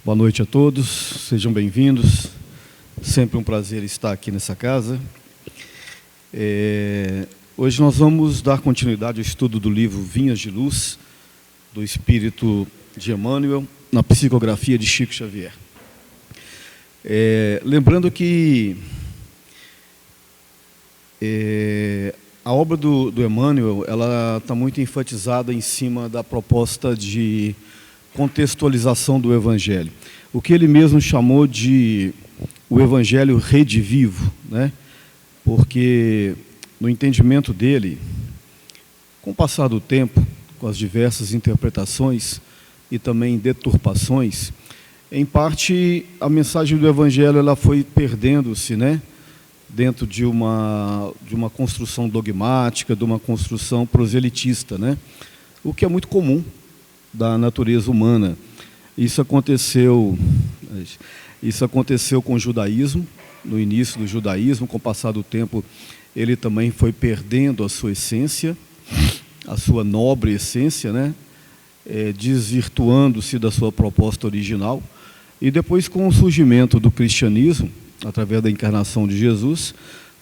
Boa noite a todos, sejam bem-vindos. Sempre um prazer estar aqui nessa casa. Hoje nós vamos dar continuidade ao estudo do livro Vinhas de Luz, do Espírito de Emmanuel, na psicografia de Chico Xavier. Lembrando que a obra do Emmanuel, ela está muito enfatizada em cima da proposta de contextualização do Evangelho. O que ele mesmo chamou de o Evangelho redivivo, né? Porque no entendimento dele, com o passar do tempo, com as diversas interpretações e também deturpações, em parte a mensagem do Evangelho ela foi perdendo-se, né? Dentro de uma construção dogmática, de uma construção proselitista, né? O que é muito comum da natureza humana. Isso aconteceu com o judaísmo, no início do judaísmo. Com o passar do tempo, ele também foi perdendo a sua essência, a sua nobre essência, né? Desvirtuando-se da sua proposta original. E depois, com o surgimento do cristianismo, através da encarnação de Jesus,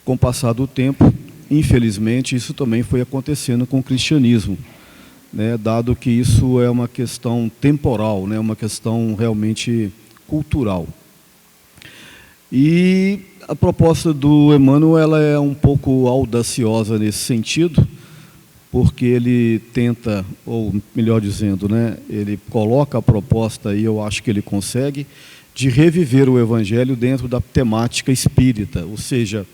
com o passar do tempo, infelizmente, isso também foi acontecendo com o cristianismo, né, dado que isso é uma questão temporal, né, uma questão realmente cultural. E a proposta do Emmanuel ela é um pouco audaciosa nesse sentido, porque ele tenta, ou melhor dizendo, né, ele coloca a proposta, e eu acho que ele consegue, de reviver o Evangelho dentro da temática espírita, ou seja,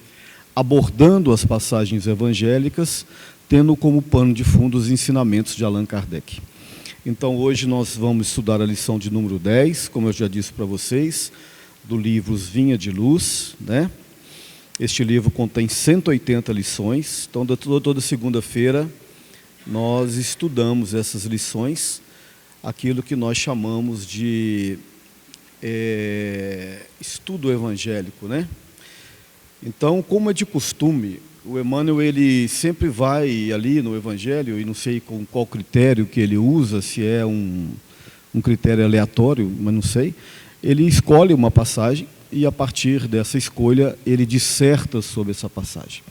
abordando as passagens evangélicas, tendo como pano de fundo os ensinamentos de Allan Kardec. Então, hoje nós vamos estudar a lição de número 10, como eu já disse para vocês, do livro Vinhas de Luz, né? Este livro contém 180 lições, então toda segunda-feira nós estudamos essas lições, aquilo que nós chamamos de estudo evangélico, né? Então, como é de costume, o Emmanuel ele sempre vai ali no Evangelho, e não sei com qual critério que ele usa, se é um critério aleatório, mas não sei, ele escolhe uma passagem e a partir dessa escolha ele disserta sobre essa passagem.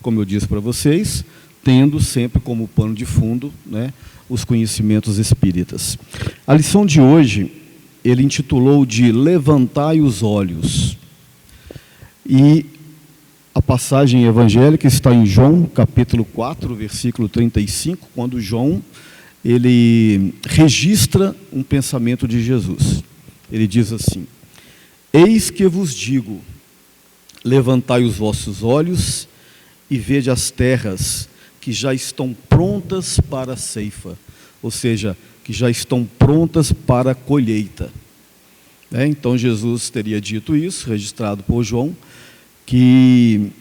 Como eu disse para vocês, tendo sempre como pano de fundo, né, os conhecimentos espíritas. A lição de hoje ele intitulou de Levantai os Olhos. E a passagem evangélica está em João, capítulo 4, versículo 35, quando João ele registra um pensamento de Jesus. Ele diz assim: eis que vos digo, levantai os vossos olhos e vede as terras que já estão prontas para a ceifa, ou seja, que já estão prontas para a colheita. Então Jesus teria dito isso, registrado por João, que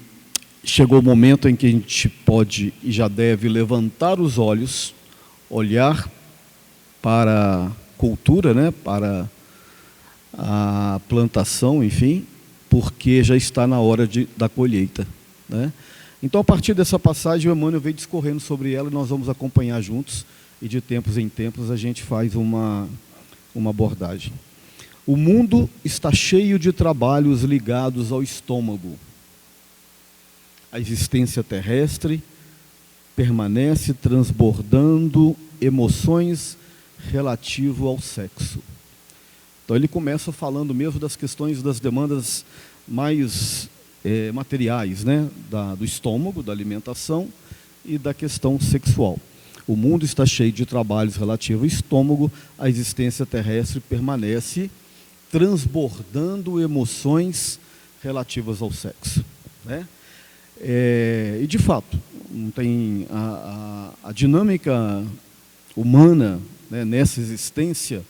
chegou o momento em que a gente pode e já deve levantar os olhos, olhar para a cultura, né, para a plantação, enfim, porque já está na hora da colheita, né? Então, a partir dessa passagem, o Emmanuel veio discorrendo sobre ela e nós vamos acompanhar juntos, e de tempos em tempos a gente faz uma abordagem. O mundo está cheio de trabalhos ligados ao estômago. A existência terrestre permanece transbordando emoções relativo ao sexo. Então ele começa falando mesmo das questões das demandas mais materiais, né? Do estômago, da alimentação e da questão sexual. O mundo está cheio de trabalhos relativos ao estômago, a existência terrestre permanece transbordando emoções relativas ao sexo, né? E de fato, tem a dinâmica humana, né, nessa existência,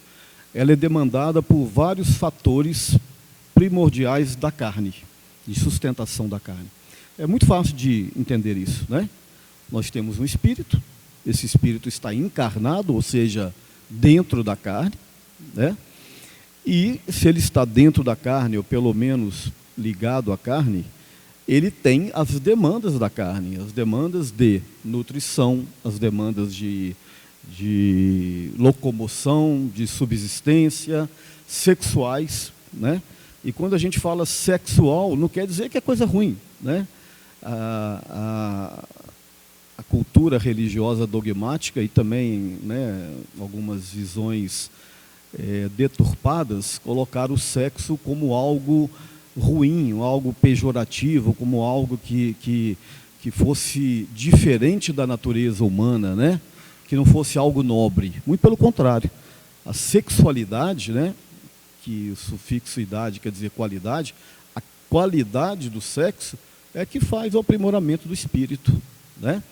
ela é demandada por vários fatores primordiais da carne, de sustentação da carne. É muito fácil de entender isso, né? Nós temos um espírito, esse espírito está encarnado, ou seja, dentro da carne, né? E se ele está dentro da carne, ou pelo menos ligado à carne, ele tem as demandas da carne, as demandas de nutrição, as demandas de locomoção, de subsistência, sexuais, né? E quando a gente fala sexual, não quer dizer que é coisa ruim, né? A cultura religiosa dogmática e também, né, algumas visões deturpadas colocaram o sexo como algo ruim, algo pejorativo, como algo que fosse diferente da natureza humana, né? Que não fosse algo nobre. Muito pelo contrário. A sexualidade, né, que o sufixo idade quer dizer qualidade, a qualidade do sexo é que faz o aprimoramento do espírito, né?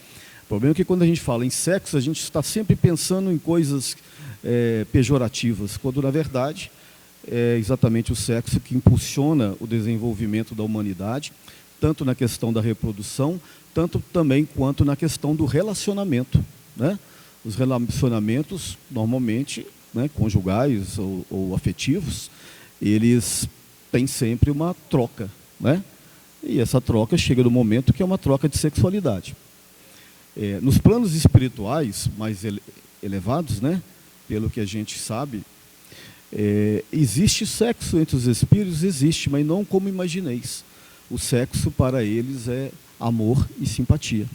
O problema é que quando a gente fala em sexo, a gente está sempre pensando em coisas pejorativas, quando na verdade é exatamente o sexo que impulsiona o desenvolvimento da humanidade, tanto na questão da reprodução, tanto também quanto na questão do relacionamento, né? Os relacionamentos, normalmente, né, conjugais ou afetivos, eles têm sempre uma troca, né? E essa troca chega no momento que é uma troca de sexualidade. Nos planos espirituais mais elevados, né, pelo que a gente sabe, existe sexo entre os espíritos, existe, mas não como imagineis. O sexo para eles é amor e simpatia.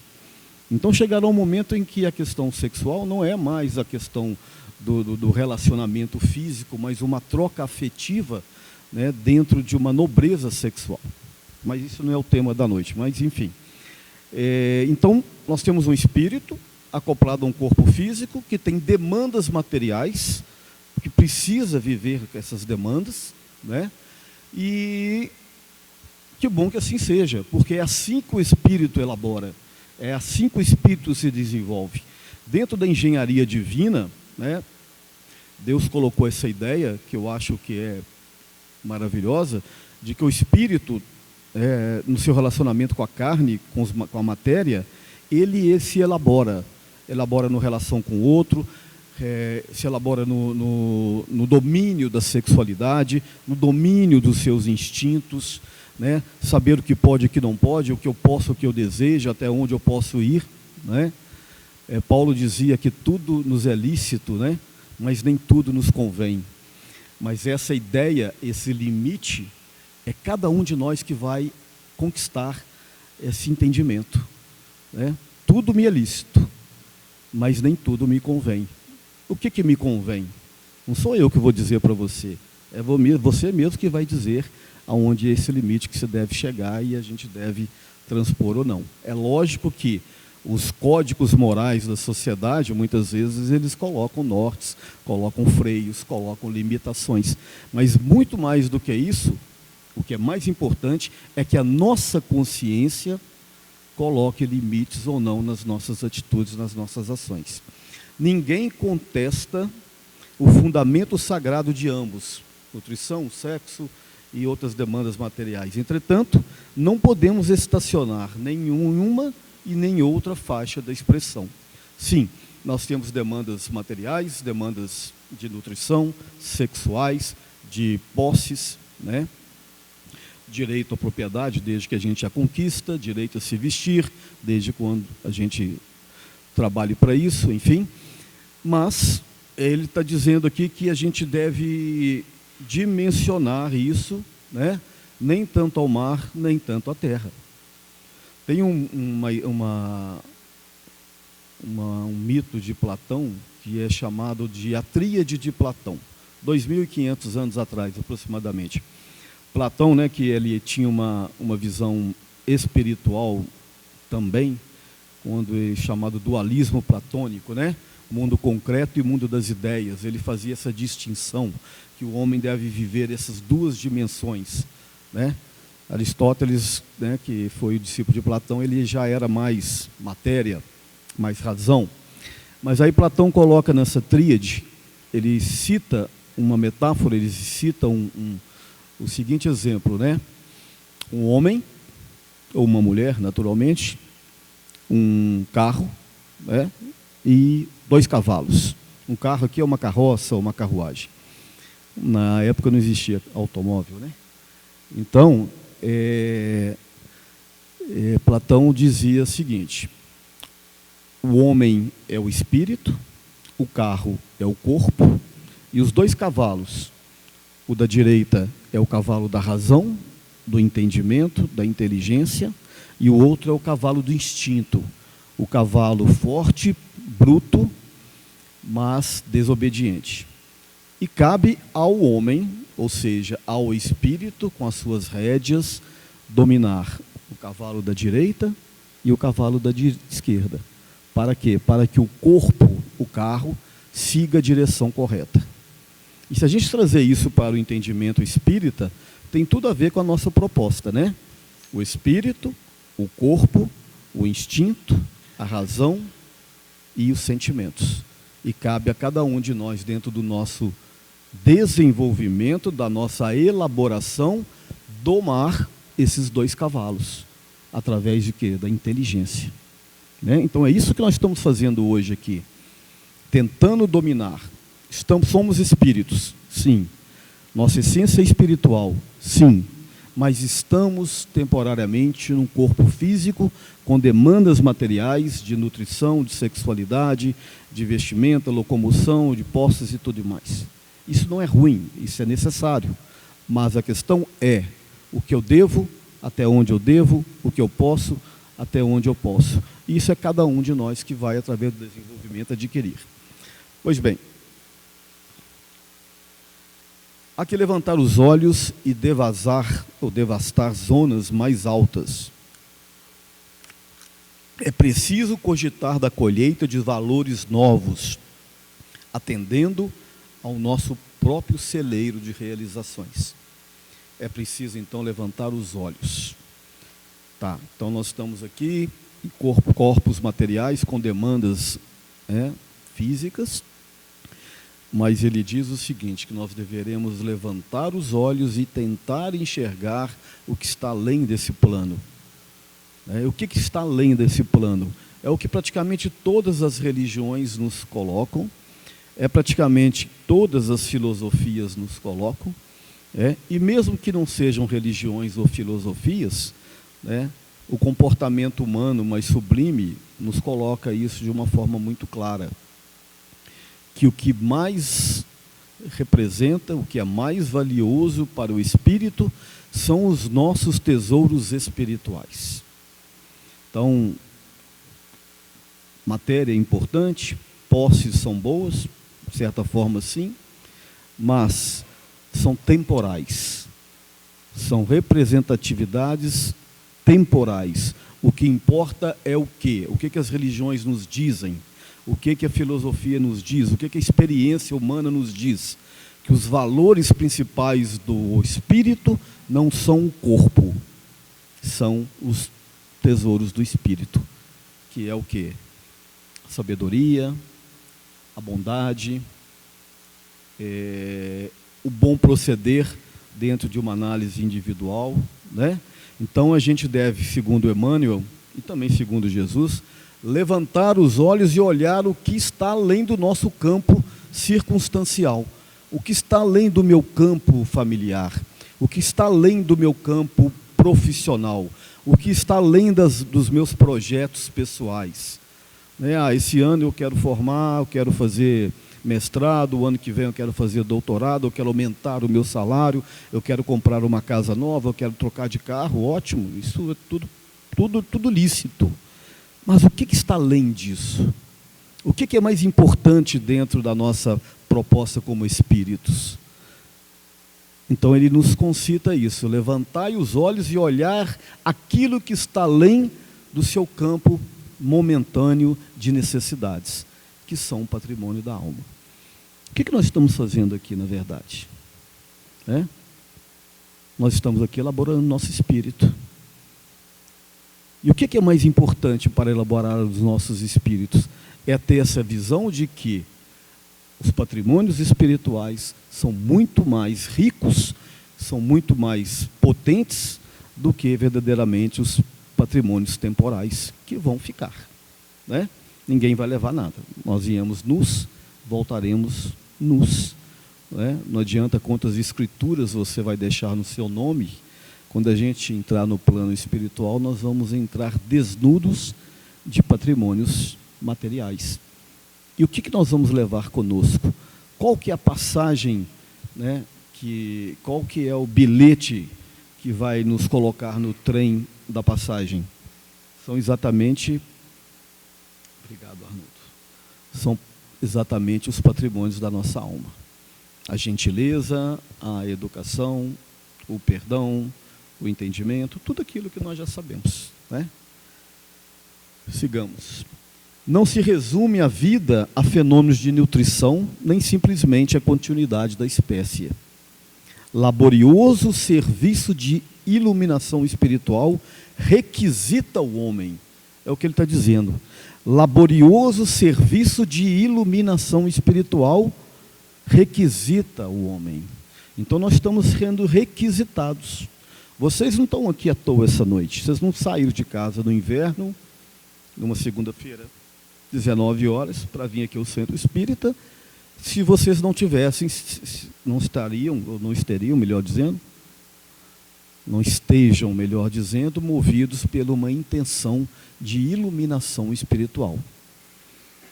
Então chegará um momento em que a questão sexual não é mais a questão do relacionamento físico, mas uma troca afetiva, né, dentro de uma nobreza sexual. Mas isso não é o tema da noite, mas enfim. Então, nós temos um espírito acoplado a um corpo físico que tem demandas materiais, que precisa viver com essas demandas, né? E que bom que assim seja, porque é assim que o espírito elabora, é assim que o espírito se desenvolve. Dentro da engenharia divina, né, Deus colocou essa ideia, que eu acho que é maravilhosa, de que o espírito, no seu relacionamento com a carne, com a matéria, ele se elabora no relação com o outro, se elabora no domínio da sexualidade, no domínio dos seus instintos, né? Saber o que pode e o que não pode, o que eu posso, o que eu desejo, até onde eu posso ir, né? Paulo dizia que tudo nos é lícito, né? Mas nem tudo nos convém. Mas essa ideia, esse limite, é cada um de nós que vai conquistar esse entendimento, né? Tudo me é lícito, mas nem tudo me convém. O que me convém? Não sou eu que vou dizer para você, é você mesmo que vai dizer aonde é esse limite que você deve chegar e a gente deve transpor ou não. É lógico que os códigos morais da sociedade, muitas vezes, eles colocam nortes, colocam freios, colocam limitações. Mas muito mais do que isso, o que é mais importante é que a nossa consciência coloque limites ou não nas nossas atitudes, nas nossas ações. Ninguém contesta o fundamento sagrado de ambos, nutrição, sexo e outras demandas materiais. Entretanto, não podemos estacionar nenhuma e nem outra faixa da expressão. Sim, nós temos demandas materiais, demandas de nutrição, sexuais, de posses, né? Direito à propriedade, desde que a gente a conquista, direito a se vestir, desde quando a gente trabalhe para isso, enfim. Mas ele está dizendo aqui que a gente deve dimensionar isso, né? Nem tanto ao mar, nem tanto à terra. Tem um mito de Platão que é chamado de a Tríade de Platão, 2.500 anos atrás, aproximadamente. Platão, né, que ele tinha uma visão espiritual também, quando é chamado dualismo platônico, né? Mundo concreto e mundo das ideias. Ele fazia essa distinção que o homem deve viver essas duas dimensões, né? Aristóteles, né, que foi o discípulo de Platão, ele já era mais matéria, mais razão. Mas aí Platão coloca nessa tríade, ele cita uma metáfora, ele cita o seguinte exemplo, né? Um homem, ou uma mulher, naturalmente, um carro, né? E 2 cavalos. Um carro aqui é uma carroça ou uma carruagem. Na época não existia automóvel, né? Então, Platão dizia o seguinte: o homem é o espírito, o carro é o corpo, e os 2 cavalos, O da direita é o cavalo da razão, do entendimento, da inteligência, e o outro é o cavalo do instinto, o cavalo forte, bruto, mas desobediente. E cabe ao homem, ou seja, ao espírito, com as suas rédeas, dominar o cavalo da direita e o cavalo da esquerda. Para quê? Para que o corpo, o carro, siga a direção correta. E se a gente trazer isso para o entendimento espírita, tem tudo a ver com a nossa proposta, né? O espírito, o corpo, o instinto, a razão e os sentimentos. E cabe a cada um de nós, dentro do nosso desenvolvimento, da nossa elaboração, domar esses dois cavalos. Através de quê? Da inteligência. Né? Então é isso que nós estamos fazendo hoje aqui. Tentando dominar. Somos espíritos, sim. Nossa essência é espiritual, sim. Mas estamos temporariamente num corpo físico com demandas materiais de nutrição, de sexualidade, de vestimenta, locomoção, de posses e tudo mais. Isso não é ruim, isso é necessário. Mas a questão é o que eu devo, até onde eu devo, o que eu posso, até onde eu posso. E isso é cada um de nós que vai, através do desenvolvimento, adquirir. Pois bem, há que levantar os olhos e devastar zonas mais altas. É preciso cogitar da colheita de valores novos, atendendo ao nosso próprio celeiro de realizações. É preciso, então, levantar os olhos. Tá, então nós estamos aqui em corpos materiais com demandas físicas, mas ele diz o seguinte, que nós deveremos levantar os olhos e tentar enxergar o que está além desse plano. O que está além desse plano? É o que praticamente todas as religiões nos colocam, é praticamente todas as filosofias nos colocam, e mesmo que não sejam religiões ou filosofias, o comportamento humano mais sublime nos coloca isso de uma forma muito clara. Que o que mais representa, o que é mais valioso para o espírito, são os nossos tesouros espirituais. Então, matéria é importante, posses são boas, de certa forma sim, mas são temporais, são representatividades temporais. O que importa é o quê? O que as religiões nos dizem? O que a filosofia nos diz? O que a experiência humana nos diz? Que os valores principais do espírito não são o corpo, são os tesouros do espírito, que é o quê? A sabedoria, a bondade, o bom proceder dentro de uma análise individual, né? Então a gente deve, segundo Emmanuel e também segundo Jesus, levantar os olhos e olhar o que está além do nosso campo circunstancial, o que está além do meu campo familiar, o que está além do meu campo profissional, o que está além dos meus projetos pessoais. Esse ano eu quero formar, eu quero fazer mestrado, o ano que vem eu quero fazer doutorado, eu quero aumentar o meu salário, eu quero comprar uma casa nova, eu quero trocar de carro, ótimo, isso é tudo lícito. Mas o que está além disso? O que é mais importante dentro da nossa proposta como espíritos? Então ele nos concita isso, levantai os olhos e olhar aquilo que está além do seu campo momentâneo de necessidades, que são o patrimônio da alma. O que nós estamos fazendo aqui, na verdade? Nós estamos aqui elaborando nosso espírito. E o que é mais importante para elaborar os nossos espíritos? É ter essa visão de que os patrimônios espirituais são muito mais ricos, são muito mais potentes do que verdadeiramente os patrimônios temporais que vão ficar. Ninguém vai levar nada. Nós viemos nus, voltaremos nus. Não adianta quantas escrituras você vai deixar no seu nome. Quando a gente entrar no plano espiritual, nós vamos entrar desnudos de patrimônios materiais. E o que nós vamos levar conosco? Qual que é a passagem qual que é o bilhete que vai nos colocar no trem da passagem? São exatamente, obrigado, Arnoldo, são exatamente os patrimônios da nossa alma. A gentileza, a educação, o perdão, o entendimento, tudo aquilo que nós já sabemos, né? Sigamos. Não se resume a vida a fenômenos de nutrição, nem simplesmente a continuidade da espécie. Laborioso serviço de iluminação espiritual requisita o homem. É o que ele está dizendo. Laborioso serviço de iluminação espiritual requisita o homem. Então nós estamos sendo requisitados. Vocês não estão aqui à toa essa noite. Vocês não saíram de casa no inverno, numa segunda-feira, 19 horas, para vir aqui ao Centro Espírita. Se vocês não tivessem, não estariam, ou não estariam, melhor dizendo, não estejam, melhor dizendo, movidos por uma intenção de iluminação espiritual,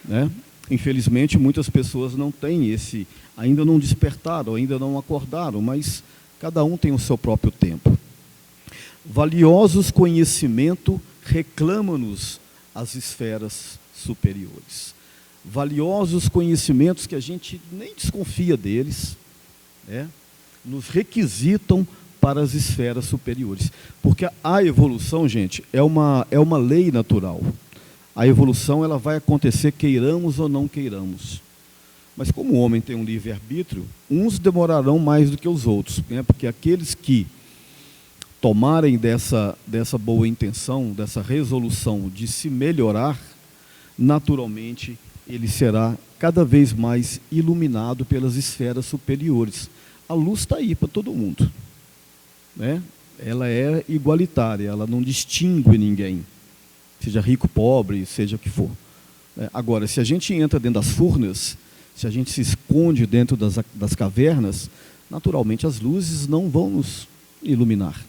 né? Infelizmente, muitas pessoas não têm esse, ainda não despertaram, ainda não acordaram, mas cada um tem o seu próprio tempo. Valiosos conhecimento reclamam-nos as esferas superiores. Valiosos conhecimentos que a gente nem desconfia deles, né? Nos requisitam para as esferas superiores. Porque a evolução, gente, é uma lei natural. A evolução ela vai acontecer queiramos ou não queiramos. Mas como o homem tem um livre-arbítrio, uns demorarão mais do que os outros, né? Porque aqueles que tomarem dessa boa intenção, dessa resolução de se melhorar, naturalmente ele será cada vez mais iluminado pelas esferas superiores. A luz está aí para todo mundo, né? Ela é igualitária, ela não distingue ninguém, seja rico, pobre, seja o que for. Agora, se a gente entra dentro das furnas, se a gente se esconde dentro das cavernas, naturalmente as luzes não vão nos iluminar.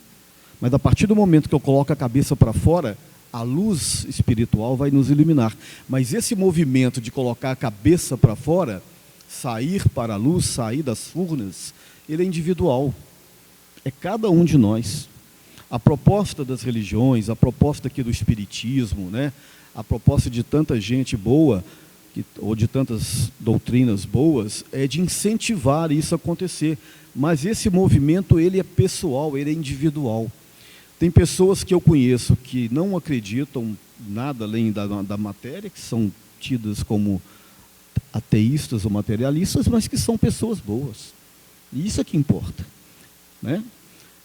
Mas a partir do momento que eu coloco a cabeça para fora, a luz espiritual vai nos iluminar. Mas esse movimento de colocar a cabeça para fora, sair para a luz, sair das furnas, ele é individual. É cada um de nós. A proposta das religiões, a proposta aqui do espiritismo, né? A proposta de tanta gente boa, ou de tantas doutrinas boas, é de incentivar isso a acontecer. Mas esse movimento, ele é pessoal, ele é individual. Tem pessoas que eu conheço que não acreditam nada além da matéria, que são tidas como ateístas ou materialistas, mas que são pessoas boas. E isso é que importa, né?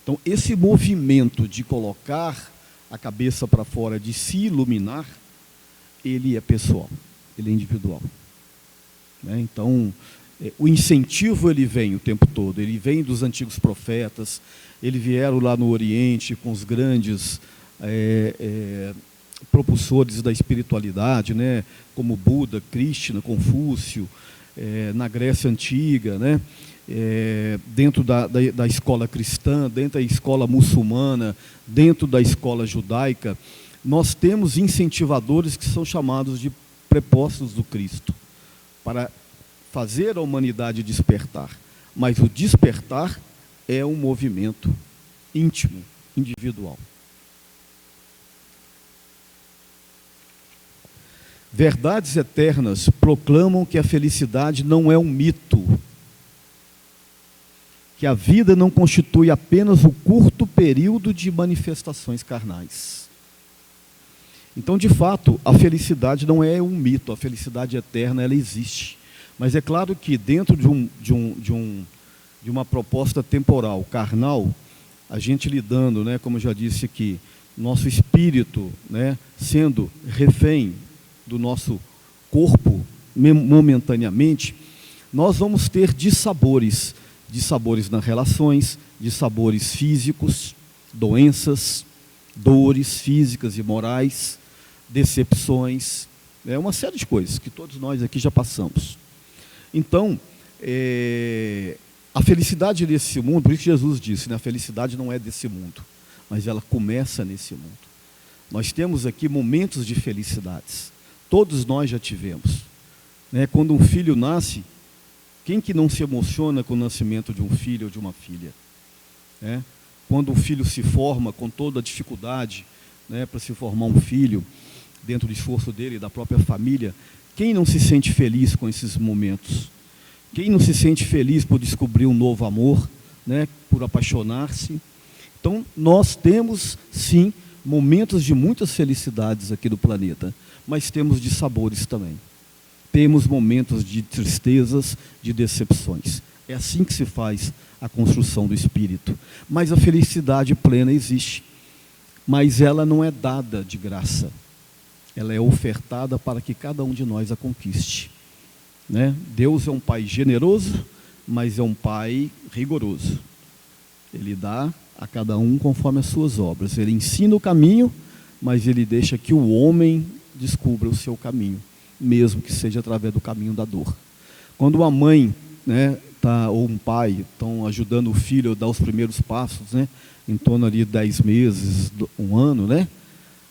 Então, esse movimento de colocar a cabeça para fora, de se iluminar, ele é pessoal, ele é individual, né? Então, o incentivo ele vem o tempo todo, ele vem dos antigos profetas, eles vieram lá no Oriente com os grandes propulsores da espiritualidade, né? Como Buda, Krishna, Confúcio, na Grécia Antiga, né? Dentro da escola cristã, dentro da escola muçulmana, dentro da escola judaica, nós temos incentivadores que são chamados de prepostos do Cristo, para fazer a humanidade despertar. Mas o despertar é um movimento íntimo, individual. Verdades eternas proclamam que a felicidade não é um mito, que a vida não constitui apenas o curto período de manifestações carnais. Então, de fato, a felicidade não é um mito, a felicidade eterna, ela existe. Mas é claro que dentro de uma proposta temporal, carnal, a gente lidando, né, como eu já disse aqui, nosso espírito, né, sendo refém do nosso corpo momentaneamente, nós vamos ter dissabores nas relações, dissabores físicos, doenças, dores físicas e morais, decepções, uma série de coisas que todos nós aqui já passamos. Então, a felicidade desse mundo, por isso que Jesus disse, né, a felicidade não é desse mundo, mas ela começa nesse mundo. Nós temos aqui momentos de felicidades, todos nós já tivemos, né? Quando um filho nasce, Quem que não se emociona com o nascimento de um filho ou de uma filha? Né? Quando um filho se forma com toda a dificuldade, né, para se formar um filho, dentro do esforço dele e da própria família, quem não se sente feliz com esses momentos? Quem não se sente feliz por descobrir um novo amor, né, por apaixonar-se? Então, nós temos, sim, momentos de muitas felicidades aqui no planeta, mas temos de sabores também. Temos momentos de tristezas, de decepções. É assim que se faz a construção do espírito. Mas a felicidade plena existe. Mas ela não é dada de graça. Ela é ofertada para que cada um de nós a conquiste. Né? Deus é um Pai generoso, mas é um Pai rigoroso. Ele dá a cada um conforme as suas obras. Ele ensina o caminho, mas ele deixa que o homem descubra o seu caminho, mesmo que seja através do caminho da dor. Quando uma mãe, né, ou um pai estão ajudando o filho a dar os primeiros passos, né, em torno ali de 10 meses, um ano, né,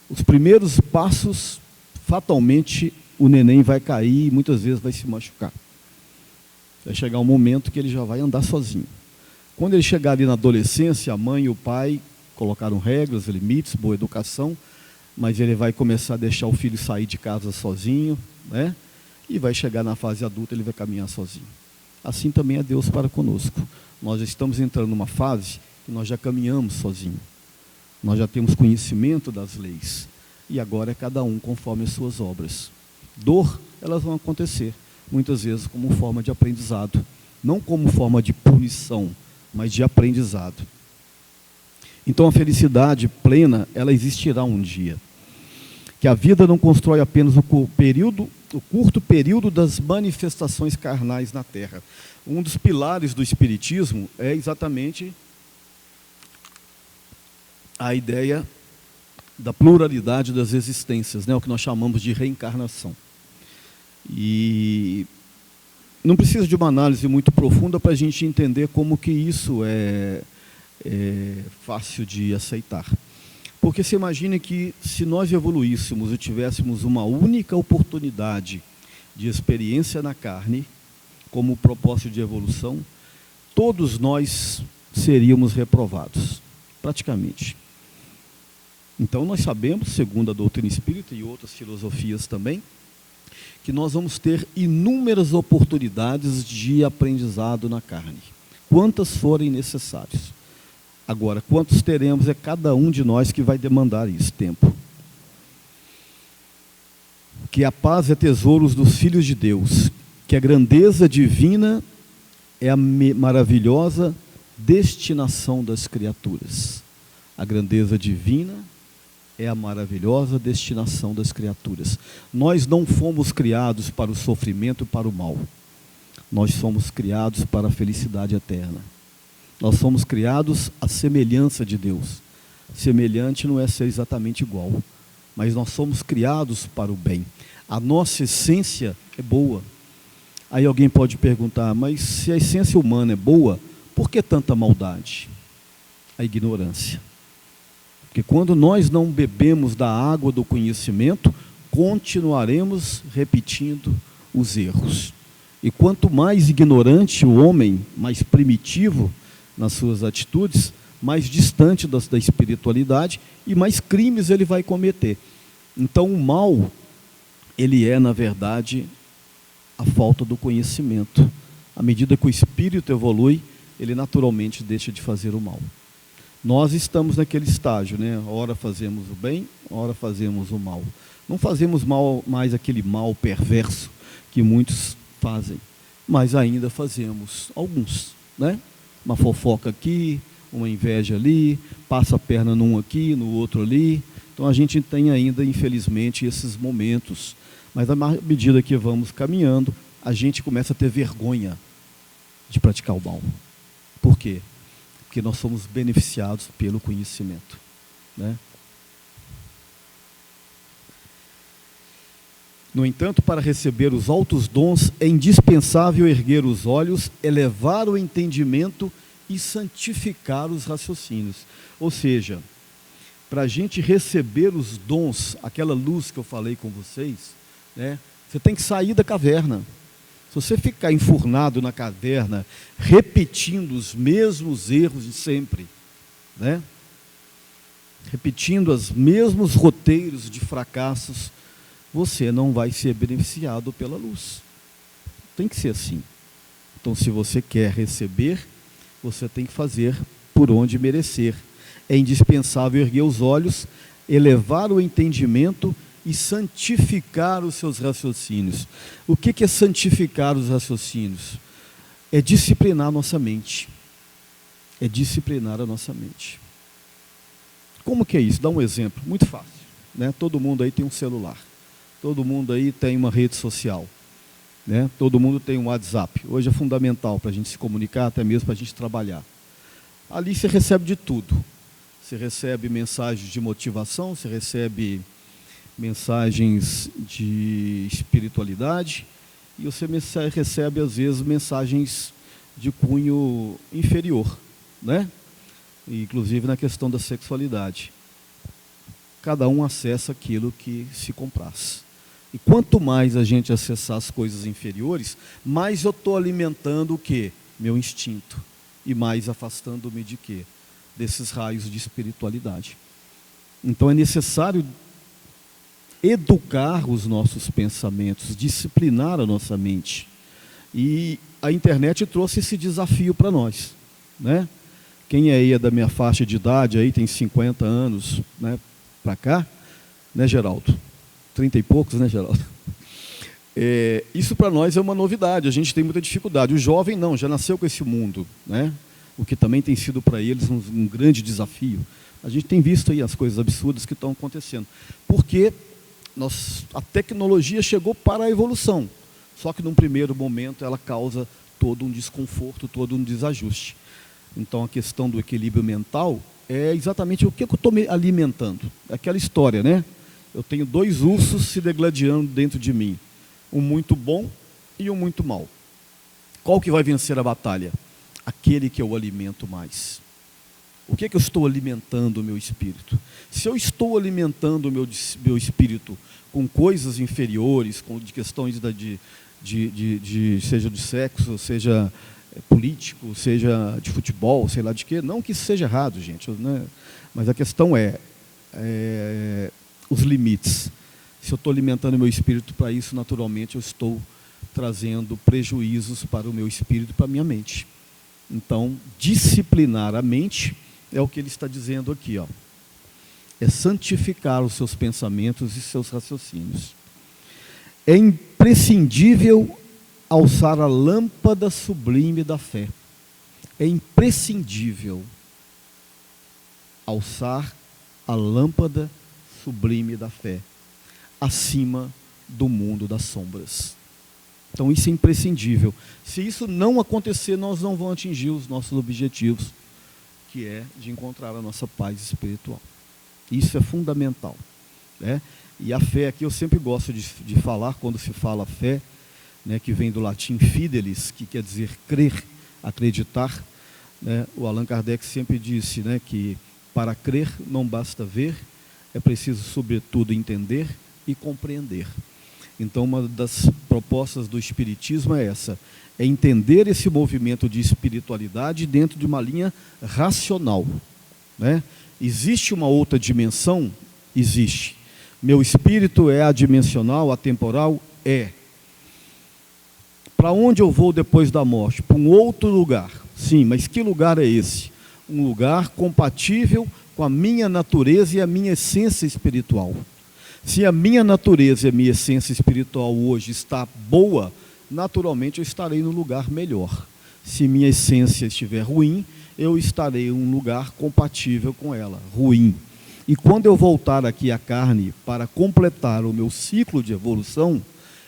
os primeiros passos, fatalmente, o neném vai cair e muitas vezes vai se machucar. Vai chegar um momento que ele já vai andar sozinho. Quando ele chegar ali na adolescência, a mãe e o pai colocaram regras, limites, boa educação, mas ele vai começar a deixar o filho sair de casa sozinho, né? E vai chegar na fase adulta, ele vai caminhar sozinho. Assim também é Deus para conosco. Nós já estamos entrando numa fase que nós já caminhamos sozinho. Nós já temos conhecimento das leis. E agora é cada um conforme as suas obras. Dor, elas vão acontecer, muitas vezes como forma de aprendizado. Não como forma de punição, mas de aprendizado. Então a felicidade plena, ela existirá um dia. Que a vida não constrói apenas o curto período das manifestações carnais na Terra. Um dos pilares do Espiritismo é exatamente a ideia da pluralidade das existências, né? O que nós chamamos de reencarnação. E não precisa de uma análise muito profunda para a gente entender como que isso é fácil de aceitar. Porque você imagina que se nós evoluíssemos e tivéssemos uma única oportunidade de experiência na carne, como propósito de evolução, todos nós seríamos reprovados, praticamente. Então nós sabemos, segundo a doutrina espírita e outras filosofias também, que nós vamos ter inúmeras oportunidades de aprendizado na carne, quantas forem necessárias. Agora, quantos teremos é cada um de nós que vai demandar esse tempo. Que a paz é tesouros dos filhos de Deus, que a grandeza divina é a maravilhosa destinação das criaturas. A grandeza divina é a maravilhosa destinação das criaturas. Nós não fomos criados para o sofrimento e para o mal. Nós somos criados para a felicidade eterna. Nós somos criados à semelhança de Deus. Semelhante não é ser exatamente igual, mas nós somos criados para o bem. A nossa essência é boa. Aí alguém pode perguntar, mas se a essência humana é boa, por que tanta maldade? A ignorância. Porque quando nós não bebemos da água do conhecimento, continuaremos repetindo os erros. E quanto mais ignorante o homem, mais primitivo nas suas atitudes, mais distante da espiritualidade e mais crimes ele vai cometer. Então o mal, ele é na verdade a falta do conhecimento. À medida que o espírito evolui, ele naturalmente deixa de fazer o mal. Nós estamos naquele estágio, né? Ora fazemos o bem, ora fazemos o mal. Não fazemos mais aquele mal perverso que muitos fazem, mas ainda fazemos alguns, né? Uma fofoca aqui, uma inveja ali, passa a perna num aqui, no outro ali. Então a gente tem ainda, infelizmente, esses momentos. Mas à medida que vamos caminhando, a gente começa a ter vergonha de praticar o mal. Por quê? Porque nós somos beneficiados pelo conhecimento, né? No entanto, para receber os altos dons, é indispensável erguer os olhos, elevar o entendimento e santificar os raciocínios. Ou seja, para a gente receber os dons, aquela luz que eu falei com vocês, né, você tem que sair da caverna. Se você ficar enfurnado na caverna, repetindo os mesmos erros de sempre, né? Repetindo os mesmos roteiros de fracassos, você não vai ser beneficiado pela luz. Tem que ser assim. Então, se você quer receber, você tem que fazer por onde merecer. É indispensável erguer os olhos, elevar o entendimento e santificar os seus raciocínios. O que é santificar os raciocínios? É disciplinar a nossa mente. É disciplinar a nossa mente. Como que é isso? Dá um exemplo, muito fácil, né? Todo mundo aí tem um celular. Todo mundo aí tem uma rede social, né? Todo mundo tem um WhatsApp. Hoje é fundamental para a gente se comunicar, até mesmo para a gente trabalhar. Ali você recebe de tudo. Você recebe mensagens de motivação, você recebe mensagens de espiritualidade e você recebe, às vezes, mensagens de cunho inferior, né? Inclusive na questão da sexualidade. Cada um acessa aquilo que se compraz. E quanto mais a gente acessar as coisas inferiores, mais eu estou alimentando o quê? Meu instinto. E mais afastando-me de quê? Desses raios de espiritualidade. Então é necessário educar os nossos pensamentos, disciplinar a nossa mente. E a internet trouxe esse desafio para nós, né? Quem aí é da minha faixa de idade, aí tem 50 anos, né, para cá, né, Geraldo? 30 e poucos, né, Geraldo? Isso para nós é uma novidade, a gente tem muita dificuldade. O jovem não, já nasceu com esse mundo, né? O que também tem sido para eles um grande desafio. A gente tem visto aí as coisas absurdas que estão acontecendo. Porque a tecnologia chegou para a evolução, só que num primeiro momento ela causa todo um desconforto, todo um desajuste. Então a questão do equilíbrio mental é exatamente o que eu estou me alimentando. Aquela história, né? Eu tenho dois ursos se degladiando dentro de mim, um muito bom e um muito mau. Qual que vai vencer a batalha? Aquele que eu alimento mais. O que é que eu estou alimentando o meu espírito? Se eu estou alimentando o meu espírito com coisas inferiores, de questões seja de sexo, seja político, seja de futebol, sei lá de quê, não que isso seja errado, gente, né? Mas a questão é os limites. Se eu estou alimentando o meu espírito para isso, naturalmente eu estou trazendo prejuízos para o meu espírito e para a minha mente. Então, disciplinar a mente é o que ele está dizendo aqui, ó. É santificar os seus pensamentos e seus raciocínios. É imprescindível alçar a lâmpada sublime da fé. É imprescindível alçar a lâmpada sublime da fé, acima do mundo das sombras. Então isso é imprescindível. Se isso não acontecer, nós não vamos atingir os nossos objetivos, que é de encontrar a nossa paz espiritual. Isso é fundamental, né? E a fé aqui eu sempre gosto de falar, quando se fala fé, né, que vem do latim fidelis, que quer dizer crer, acreditar, né? O Allan Kardec sempre disse, né, que para crer não basta ver, é preciso sobretudo entender e compreender. Então uma das propostas do Espiritismo é essa, é entender esse movimento de espiritualidade dentro de uma linha racional, né? Existe uma outra dimensão? Existe. Meu espírito é adimensional, atemporal? É. Para onde eu vou depois da morte? Para um outro lugar. Sim, mas que lugar é esse? Um lugar compatível com a minha natureza e a minha essência espiritual. Se a minha natureza e a minha essência espiritual hoje está boa, naturalmente eu estarei no lugar melhor. Se minha essência estiver ruim, eu estarei em um lugar compatível com ela, ruim. E quando eu voltar aqui à carne para completar o meu ciclo de evolução,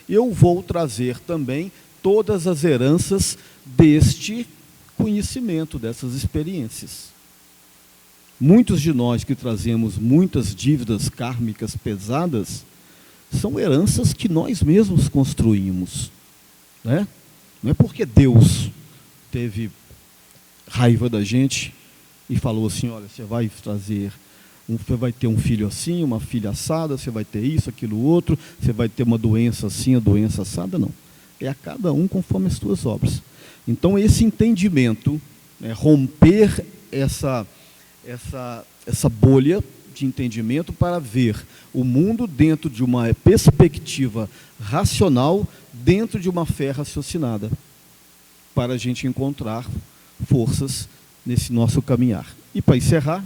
eu vou trazer também todas as heranças deste conhecimento, dessas experiências. Muitos de nós que trazemos muitas dívidas kármicas pesadas, são heranças que nós mesmos construímos, né? Não é porque Deus teve raiva da gente e falou assim, olha, você vai ter um filho assim, uma filha assada, você vai ter isso, aquilo, outro, você vai ter uma doença assim, a doença assada, não. É a cada um conforme as tuas obras. Então, esse entendimento, né, romper essa bolha de entendimento para ver o mundo dentro de uma perspectiva racional, dentro de uma fé raciocinada, para a gente encontrar forças nesse nosso caminhar. E para encerrar,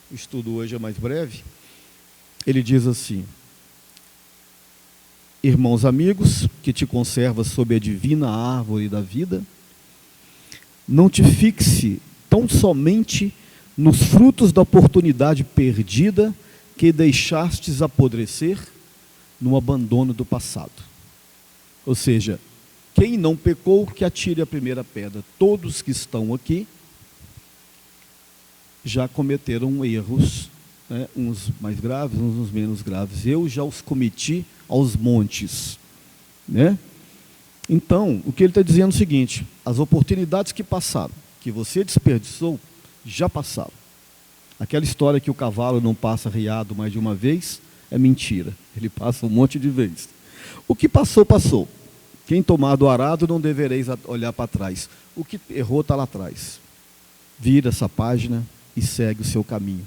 o estudo hoje é mais breve, ele diz assim: irmãos amigos, que te conservas sob a divina árvore da vida, não te fixe tão somente nos frutos da oportunidade perdida que deixastes apodrecer no abandono do passado. Ou seja, quem não pecou, que atire a primeira pedra. Todos que estão aqui já cometeram erros, né? Uns mais graves, uns menos graves. Eu já os cometi aos montes, né? Então, o que ele está dizendo é o seguinte: as oportunidades que passaram, que você desperdiçou, já passaram. Aquela história que o cavalo não passa riado mais de uma vez, é mentira. Ele passa um monte de vezes. O que passou, passou. Quem tomar do arado, não devereis olhar para trás. O que errou está lá atrás. Vira essa página e segue o seu caminho.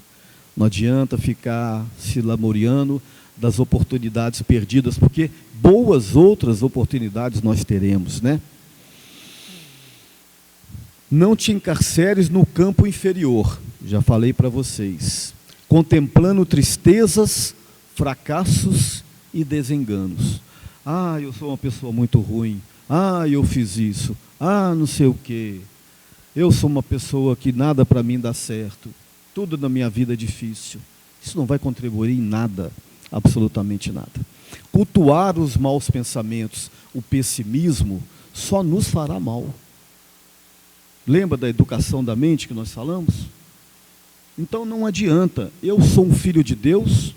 Não adianta ficar se lamuriando das oportunidades perdidas, porque boas outras oportunidades nós teremos, né? Não te encarceres no campo inferior, já falei para vocês, contemplando tristezas, fracassos e desenganos. Ah, eu sou uma pessoa muito ruim. Ah, eu fiz isso. Ah, não sei o quê. Eu sou uma pessoa que nada para mim dá certo. Tudo na minha vida é difícil. Isso não vai contribuir em nada, absolutamente nada. Cultuar os maus pensamentos, o pessimismo, só nos fará mal. Lembra da educação da mente que nós falamos? Então não adianta. Eu sou um filho de Deus,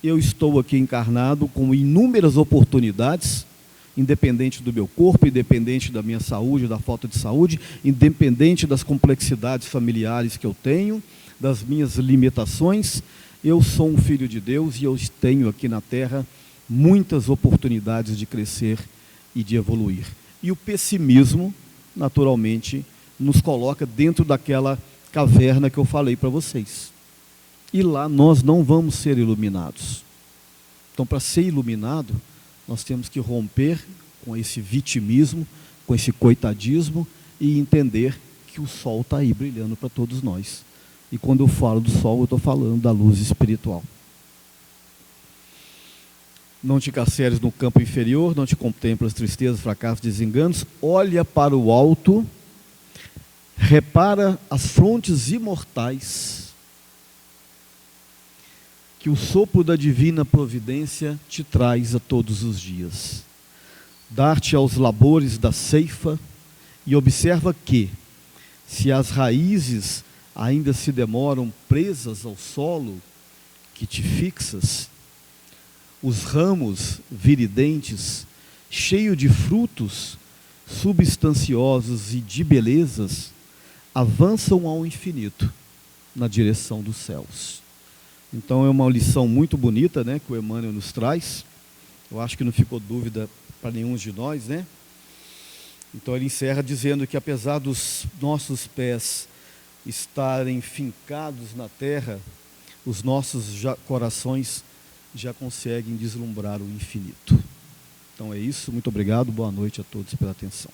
eu estou aqui encarnado com inúmeras oportunidades, independente do meu corpo, independente da minha saúde, da falta de saúde, independente das complexidades familiares que eu tenho, das minhas limitações. Eu sou um filho de Deus e eu tenho aqui na Terra muitas oportunidades de crescer e de evoluir. E o pessimismo, naturalmente, nos coloca dentro daquela caverna que eu falei para vocês. E lá nós não vamos ser iluminados. Então, para ser iluminado, nós temos que romper com esse vitimismo, com esse coitadismo e entender que o sol está aí brilhando para todos nós. E quando eu falo do sol, eu estou falando da luz espiritual. Não te encarceres no campo inferior, não te contemplas tristezas, fracassos, desenganos. Olha para o alto, repara as frontes imortais, que o sopro da divina providência te traz a todos os dias. Dar-te aos labores da ceifa e observa que, se as raízes ainda se demoram presas ao solo que te fixas, os ramos viridentes, cheios de frutos substanciosos e de belezas, avançam ao infinito, na direção dos céus. Então é uma lição muito bonita, né, que o Emmanuel nos traz. Eu acho que não ficou dúvida para nenhum de nós, né? Então ele encerra dizendo que apesar dos nossos pés estarem fincados na terra, os nossos corações já conseguem deslumbrar o infinito. Então é isso, muito obrigado, boa noite a todos pela atenção.